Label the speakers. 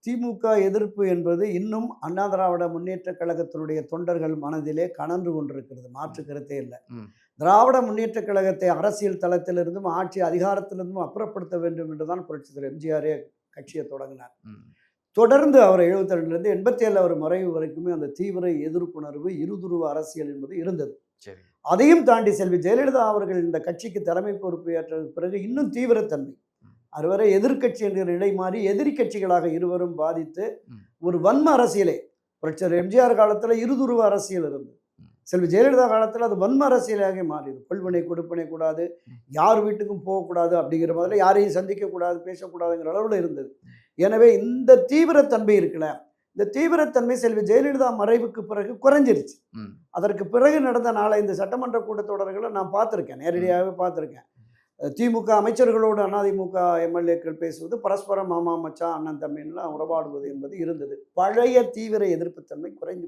Speaker 1: திமுக எதிர்ப்பு என்பது இன்னும் அண்ணா திராவிட முன்னேற்றக் கழகத்தினுடைய தொண்டர்கள் மனதிலே கனன்று கொண்டிருக்கிறது. மாற்று கருத்தே இல்லை. திராவிட முன்னேற்றக் கழகத்தை அரசியல் தளத்திலிருந்தும் ஆட்சி அதிகாரத்திலிருந்தும் அப்புறப்படுத்த வேண்டும் என்றுதான் புரட்சித் தலைவர் எம்ஜிஆரே கட்சியை தொடங்கினார். தொடர்ந்து அவர் 72லேருந்து 87 அவர் மறைவு வரைக்குமே அந்த தீவிர எதிர்ப்புணர்வு, இருதுருவ அரசியல் என்பது இருந்தது. அதையும் தாண்டி செல்வி ஜெயலலிதா அவர்கள் இந்த கட்சிக்கு தலைமை பொறுப்பு ஏற்ற பிறகு இன்னும் தீவிரத்தன்மை, அதுவரை எதிர்கட்சி என்கிற நிலை மாறி எதிரி கட்சிகளாக இருவரும் பாதித்து ஒரு வன்ம அரசியலை, புரட்சியர் எம்ஜிஆர் காலத்தில் இருதுருவ அரசியல் இருந்தது. செல்வி ஜெயலலிதா காலத்தில் அது வன்ம அரசியலாக மாறியது. கொள்வனை கொடுப்பனை கூடாது, யார் வீட்டுக்கும் போகக்கூடாது, அப்படிங்கிற மாதிரி யாரையும் சந்திக்கக்கூடாது, பேசக்கூடாதுங்கிற அளவில் இருந்தது. எனவே இந்த தீவிரத்தன்மை இருக்குல்ல, இந்த தீவிரத்தன்மை செல்வி ஜெயலலிதா மறைவுக்கு பிறகு குறைஞ்சிருச்சு. அதற்கு பிறகு நடந்த இந்த சட்டமன்ற கூட்டத்தொடர்களை நான் பார்த்துருக்கேன், நேரடியாகவே பார்த்துருக்கேன். திமுக அமைச்சர்களோடு அதிமுக எம்எல்ஏக்கள் பேசுவது, பரஸ்பரம் மாமா மச்சான் அண்ணன் தம்பின்லாம் உறவாடுவது என்பது இருந்தது. பழைய தீவிர எதிர்ப்புத்தன்மை குறைந்து